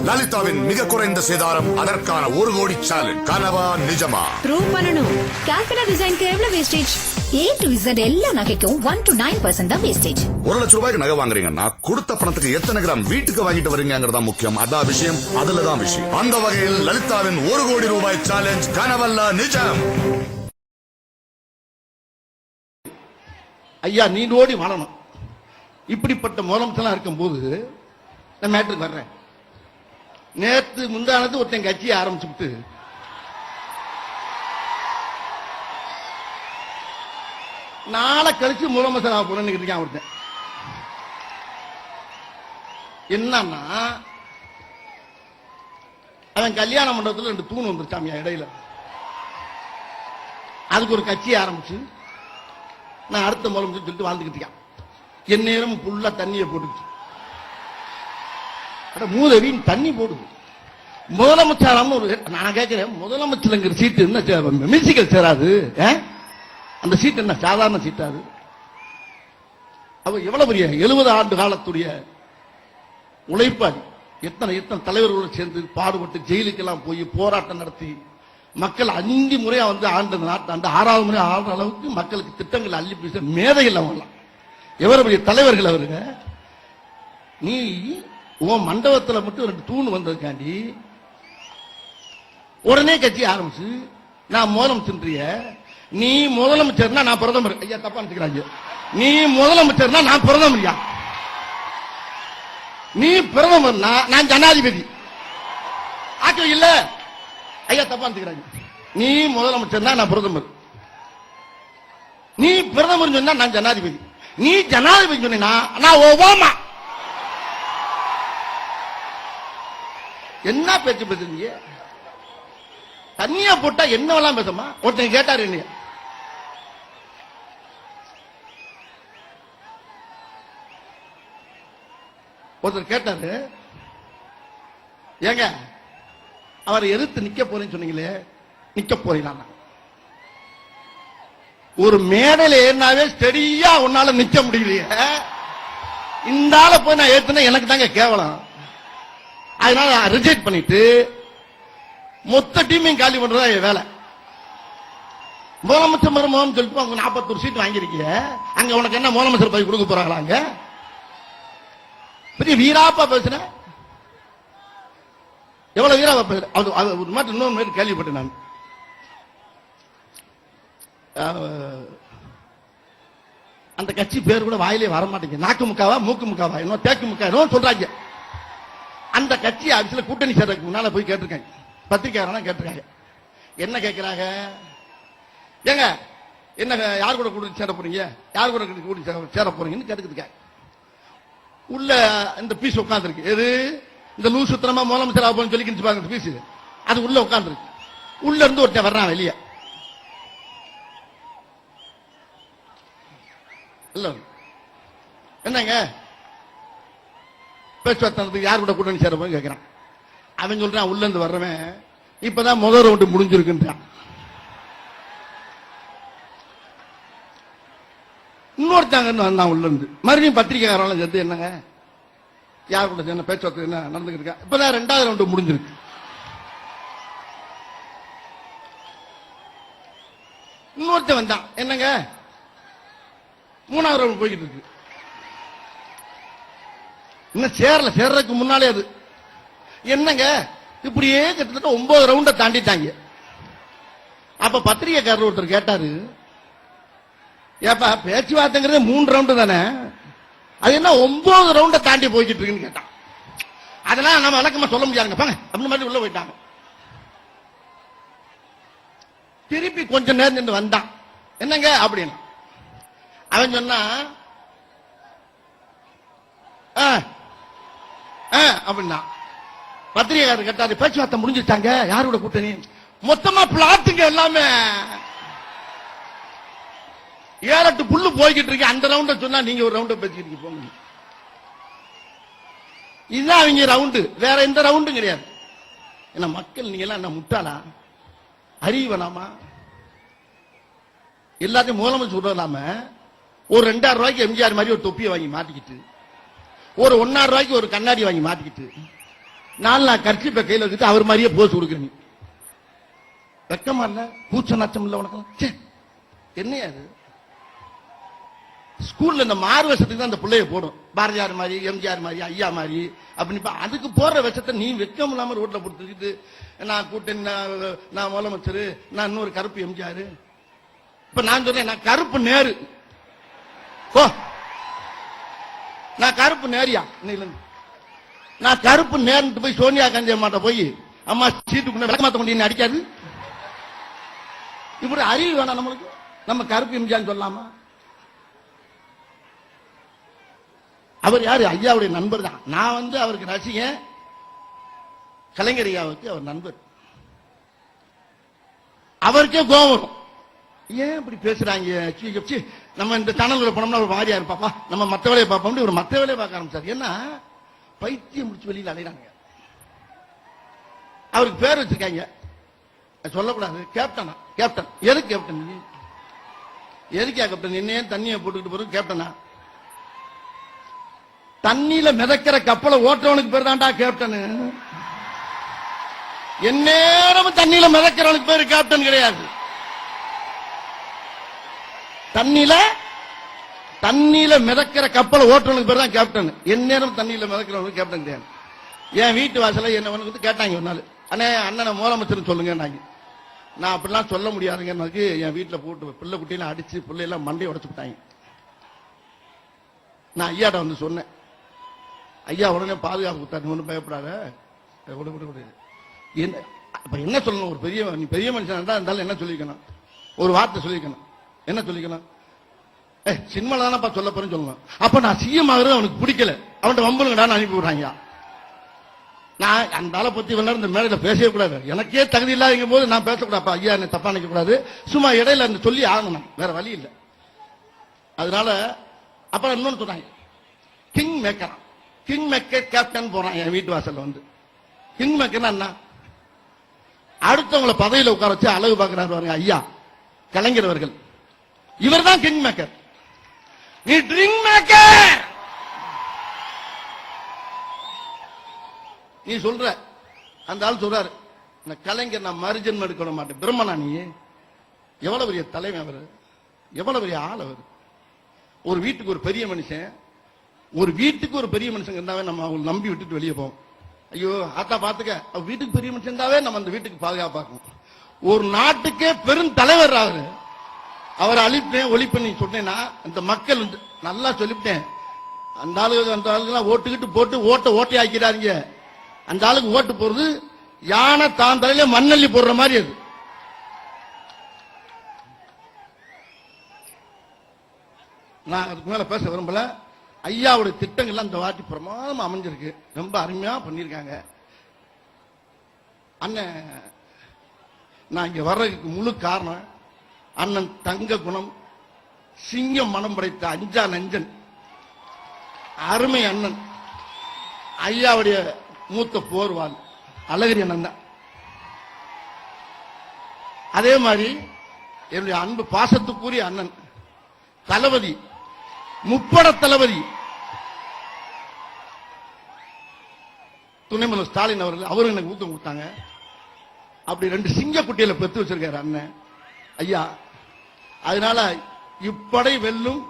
லலிதாவின் மிக குறைந்த சேதாரம், அதற்கான 1 கோடி சேலஞ்ச். கனவா நிஜமா? ப்ரூவ் பண்ணனும். கால்குலா டிசைனுக்கு எவ்வளவு வேஸ்டேஜ்? A to Z எல்லா நகைக்கும் 1 to 9% தான் வேஸ்டேஜ். 1 லட்சம் ரூபாய்க்கு நகை வாங்குறீங்கன்னா கொடுத்த பணத்துக்கு எத்தனை கிராம் வீட்டுக்கு வாங்கிட்டு வரீங்கிறதா முக்கியம். அதான் விஷயம், அதுலதான் விஷயம். அந்த வகையில் லலிதாவின் 1 கோடி ரூபாய் சேலஞ்ச் கனவல்ல நிஜம். ஐயா நீண்டோடி வாழணும். இப்படிப்பட்ட முதலமைச்சலாம் இருக்கும் போது நான் மேட்டுக்கு வர்றேன். நேற்று முந்தானது ஒருத்தன் கட்சியை ஆரம்பிச்சுட்டு நாளை கழிச்சு முதலமைச்சர் ஆக போறேன்னு இருக்கான் ஒருத்தன். என்னன்னா அவன் கல்யாண மண்டபத்தில் 2 தூண் வந்துருச்சாமியா இடையில. அதுக்கு ஒரு கட்சியை ஆரம்பிச்சு நான் அடுத்த முதலமைச்சர் சொல்லிட்டு வாழ்ந்துக்கிட்டு இருக்கான். என் நேரம் ஃபுல்லா தண்ணியை போட்டுச்சு. மூதவின் தண்ணி போடுது. முதலமைச்சர் நான் கேட்கிறேன், முதலமைச்சருங்கிற சீட்டு என்ன மியூசிக்கல் சேராது? அந்த சீட் என்ன சாதாரண சீட்டாது? அவ எவ்வளவு பெரிய 70 ஆண்டு காலத்துடைய உழைப்பாளி. எத்தனை தலைவர்களோடு சேர்ந்து பாடுபட்டு ஜெயிலுக்கெல்லாம் போய் போராட்டம் நடத்தி மக்கள் 5 முறையா வந்து ஆண்டு நாட்டாண்டு 6வது முறை ஆடுற அளவுக்கு மக்களுக்கு திட்டங்கள் அள்ளி பேச மேதைகள் அவங்களாம். எவ்வளவு பெரிய தலைவர்கள் அவருங்க. நீ உன் மண்டபத்தில் மட்டும் 2 தூண் வந்ததுக்காண்டி உடனே கட்சி ஆரம்பிச்சு நான் முதலமைச்சர். நீ முதலமைச்சர்னா நான் பிரதமர். ஐயா தப்பா நினைக்கிறாங்க. நீ முதலமைச்சர்னா நான் பிரதமர். நீ பிரதமர்னா நான் ஜனாதிபதி. ஆக்க இல்ல ஐயா தப்பா நினைக்கிறாங்க. நீ முதலமைச்சர்னா நான் பிரதமர். நீ பிரதமர் சொன்னா நான் ஜனாதிபதி. நீ ஜனாதிபதி சொன்னா நான் ஒபாமா. என்ன பேச்சு பேசுறீங்க? தண்ணியா போட்டா என்னவெல்லாம் பேசமா? ஒருத்தன் கேட்டாரு என்ன, ஒருத்தர் கேட்டாரு, ஏங்க அவரை எதிர்த்து நிக்க போறேன்னு சொன்னீங்களே, நிக்க போறீங்களா? ஒரு மேடையில ஏறினாவே ஸ்டெடியா உன்னால நிக்க முடியலையே. இந்த ஆளை போய் நான் ஏத்துனா எனக்கு தாங்க கேவலம். அதனால ரிஜெக்ட் பண்ணிட்டு மொத்த டீமையும் காலி பண்றதா என் வேலை. முதலமைச்சர் மருமகன் சொல்லிட்டு அவங்க 41 சீட் வாங்கிருக்கீங்க. அங்க உனக்கு என்ன முதலமைச்சர் போய் கொடுக்க போறாங்களா? அங்க பெரிய வீராப்பா பேசுற, எவ்வளவு வீராப்பா பேசுற. ஒரு மாதிரி இன்னொரு மாதிரி கேள்விப்பட்டேன் நான். அந்த கட்சி பேர் கூட வாயிலே வர மாட்டேங்க. நாக்கு முக்காவா மூக்கு முக்காவா இன்னும் தேக்கு முக்கா சொல்றாங்க. அந்த கட்சி ஆபீஸ்ல கூட்டணி சேர்றதுக்கு முன்னால போய் கேட்டிருக்காங்க. பத்திரிகையாளர் கேட்டிருக்காங்க. என்ன கேட்கிறாங்க? ஏங்க என்ன யார் கூட கூட்டணி சேர போறீங்க, யார் கூட கூட்டணி சேர போறீங்கன்னு கேட்டுக்கிட்டு உள்ள இந்த பீஸ் உட்கார்ந்து இருக்கு. எது இந்த லூஸ் சுத்தமா முதலமைச்சர் ஆகும் சொல்லி பாருங்க. பீஸ் அது உள்ள உட்கார்ந்து இருக்கு. உள்ள இருந்து ஒருத்தன் வர்றான் வெளியே. இல்ல என்னங்க பேச்சுவார்த்தை யார் கூட கூட்டணி சேர போய் கேட்கிறான். அவன் சொல்றான், உள்ள இருந்து வர்றவன் இப்பதான் முதல் ரவுண்டு முடிஞ்சிருக்குன்றான். இன்னொருத்தாங்க வந்தான் உள்ள இருந்து. மறுபடியும் பத்திரிகையாளர் சேர்த்து என்னங்க யார் கூட என்ன பேச்சுவார்த்தை என்ன நடந்துகிட்டு இருக்கா? இப்பதான் 2வது ரவுண்டு முடிஞ்சிருக்கு. இன்னொருத்த வந்தான், என்னங்க 3வது ரவுண்ட் போய்கிட்டு இருக்கு. இன்னும் சேர்றதுக்கு முன்னாலே அது என்னங்க இப்படியே கிட்டத்தட்ட 9 ரவுண்ட தாண்டிட்டாங்க. அப்ப பத்திரிகைக்காரர் ஒருத்தர் கேட்டாரு, ஏப்பா பேச்சுவார்த்தைங்கிறது 3 ரவுண்டு தானே, அது என்ன 9 ரவுண்ட தாண்டி போய்கிட்டு இருக்குன்னு கேட்டான். அதெல்லாம் நம்ம வழக்கமா சொல்ல முடியாதுங்க பாங்க அப்படி மாதிரி உள்ள போயிட்டாங்க. திருப்பி கொஞ்ச நேரம் நின்று வந்தான், என்னங்க அப்படின்னு. அவன் சொன்னா அப்படின்னா பத்திரிகையாளர் கேட்டாரு, பேச்சுவார்த்தை முடிஞ்சிட்டாங்க யாரோட கூட்டணி? மொத்தமா பிளாட்டுங்க எல்லாமே 7-8 புல்லு போய்கிட்டு இருக்கு. அந்த ரவுண்ட சொன்னா நீங்க ஒரு ரவுண்ட பேசிக்கிட்டு போங்க. இதுதான் அவங்க ரவுண்டு, வேற எந்த ரவுண்டும் கிடையாது. என்ன மக்கள் நீங்க எல்லாம் என்ன முட்டாளா? அறிவு வேணாமா? எல்லாத்தையும் முதலமைச்சர் விடலாம ஒரு 2000 ரூபாய்க்கு எம்ஜிஆர் மாதிரி ஒரு தொப்பியை வாங்கி மாட்டிக்கிட்டு, ஒரு 1,000 ரூபாய்க்கு ஒரு கண்ணாடி வாங்கி மாட்டிக்கிட்டு நான் கர்ச்சிப்பை கையில வச்சுட்டு அவர் மாதிரியே போஸ் கொடுக்குறீங்க. வெக்கமா இல்ல? கூச்ச நச்சம் இல்ல உனக்கு? என்னையா அது? ஸ்கூல்ல இந்த மாறு வேஷத்துக்கு தான் அந்த பிள்ளைய போடும். பாரதியார் மாதிரி, எம்ஜிஆர் மாதிரி, ஐயா மாதிரி அப்படின்னு. அதுக்கு போடுற விஷத்தை நீ வெக்கம் இல்லாம ரோட்ல போட்டுக்கிட்டு நான் கூட்டணி, நான் முதலமைச்சர், நான் இன்னொரு கருப்பு எம்ஜிஆர். இப்ப நான் சொல்றேன், நான் கருப்பு நேரு. ஓ, நான் கருப்பு நேரியா? நான் கருப்பு நேர்ந்து போய் சோனியா காந்தி அம்மாட்ட போய் அம்மா சீட்டுக்குள்ள விளக்கமாத்த கொண்டு அடிக்காது. இப்படி அறிவு வேணாம் நம்மளுக்கு? நம்ம கருப்பு எம்ஜிஆர் சொல்லலாமா? அவர் யாரு? ஐயாவுடைய நண்பர் தான். நான் அவருக்கு ரசிகன். கலைஞர் ஐயாவுக்கு அவர் நண்பர். அவருக்கே கோபம் வரும். ஏன் இப்படி பேசுறாங்க? நம்ம இந்த சேனல்ல போனோம்னா ஒரு மாதிரியா இருப்பாப்பா, நம்ம மத்த வேலையை பார்ப்போம். ஒரு மத்த வேலையை பார்க்க ஆரம்பிச்சார். ஏன்னா பைத்தியம் முடிச்சு வெளியில அலைகிறாங்க. அவருக்கு பேர் வச்சிருக்காங்க, சொல்லக்கூடாது. கேப்டனா? கேப்டன். எதுக்கு கேப்டன்? எதுக்கா கேப்டன்? என்னையே தண்ணியை போட்டுக்கிட்டு போறது கேப்டனா? தண்ணியில மிதக்கிற கப்பலை ஓட்டுறவனுக்கு பேர் தான்டா கேப்டன். எந்நேரமும் தண்ணியில மிதக்கிறவனுக்கு பேரு கேப்டன் கிடையாது. தண்ணியில மிதக்கிற கப்பலை ஓட்டுறவனுக்கு பேர் தான் கேப்டன். எந்நேரம் தண்ணியில மிதக்கிறவனுக்கு கேப்டன் கிடையாது. என் வீட்டு வாசல என்ன வந்து கேட்டாங்க ஒரு நாள், அண்ணே அண்ணனை முதலமைச்சர் சொல்லுங்க. நான் அப்படிலாம் சொல்ல முடியாதுங்க. என் வீட்டுல போட்டு பிள்ளை குட்டியெல்லாம் அடிச்சு பிள்ளையெல்லாம் மண்டையை உடைச்சு விட்டாங்க. நான் ஐயாட்ட வந்து சொன்னேன். ஐயா உடனே பாதுகாப்பு கொடுத்தாரு. ஒன்றும் பயப்படாத, என்ன சொல்லணும்? ஒரு பெரிய மனுஷன் இருந்தாலும் என்ன சொல்லிக்கணும்? ஒரு வார்த்தை சொல்லிக்கணும். என்ன சொல்லிக்கணும்? சினிமால தானப்பா சொல்ல போறேன்னு சொல்லணும். அப்ப நான் சிஎம் ஆகுறது அவனுக்கு பிடிக்கல, அவன்கிட்ட வம்புங்கடான்னு அனுப்பி விடுறாங்க. நான் அந்த ஆளை பத்தி இந்த மேடையில பேசவே கூடாது. எனக்கே தகுதி இல்லாத போது நான் பேசக்கூடாப்பா. ஐயா என்ன தப்பா நினைக்க கூடாது. சும்மா இடையில சொல்லி ஆகணும், வேற வழி இல்லை. அதனால அப்புறம் இன்னொன்னு சொன்னாங்க, king maker. King maker captain போறான் என் வீட்டு வாசல்ல வந்து. கிங் மேக்கர் என்ன? அடுத்தவங்களை பதவியில உட்கார வச்சு அழகு பார்க்கிறாரு பாருங்க ஐயா கலைஞர் அவர்கள். இவர் தான் கிங் மேக்கர். நீ ட்ரிங்க் மேக்கர். நீ சொல்ற, அந்த ஆள் சொல்றாரு, கலைஞர் நான் மறுஜென்மம் எடுக்க மாட்டேன். பிரம்மனா நீ? எவ்வளவு பெரிய தலைமை அவர், எவ்வளவு பெரிய ஆள் அவர். ஒரு வீட்டுக்கு ஒரு பெரிய மனுஷன், ஒரு வீட்டுக்கு ஒரு பெரிய மனுஷன் இருந்தாவே நம்ம அவங்க நம்பி விட்டுட்டு வெளியே போவோம். ஐயோ ஆத்தா பாத்துக்க, அவர் வீட்டுக்கு பெரிய மனுஷன் இருந்தாவே நம்ம அந்த வீட்டுக்கு பாதுகாப்பாக்கும். ஒரு நாட்டுக்கே பெரும் தலைவர் அவரு. அவரை அழிப்பேன் ஒழிப்பேன் நீ சொன்னேன்னா அந்த மக்கள் நல்லா சொல்லிவிட்டேன். அந்த ஆளுக்கு ஓட்டுக்கிட்டு போட்டு ஓட்டை ஆக்கிறாருங்க. அந்த ஆளுக்கு ஓட்டு போறது யானை தான் தலையில மண்ணள்ளி போடுற மாதிரி. அது நான் அதுக்கு மேல பேச விரும்பல. ஐயாவுடைய திட்டங்கள்லாம் இந்த வாட்டி பிரமாதமா அமைஞ்சிருக்கு, ரொம்ப அருமையா பண்ணிருக்காங்க. அண்ணன் நான் இங்க வர்றதுக்கு முழு காரணம் அண்ணன் தங்க குணம், சிங்கம் மனம் படைத்த அஞ்சா நஞ்சன், அருமை அண்ணன் ஐயாவுடைய மூத்த போர்வாள் அழகிரி அண்ணன் தான். அதே மாதிரி என்னுடைய அன்பு பாசத்துக்குரிய அண்ணன் தளபதி, முப்பட தளபதி துணை முதல்வர் ஸ்டாலின் அவர்கள், அவரும் எனக்கு ஊக்கம் கொடுத்தாங்க. அப்படி 2 சிங்க குட்டியில பெற்று வச்சிருக்காரு அண்ணன் ஐயா. அதனால இப்படை வெல்லும்.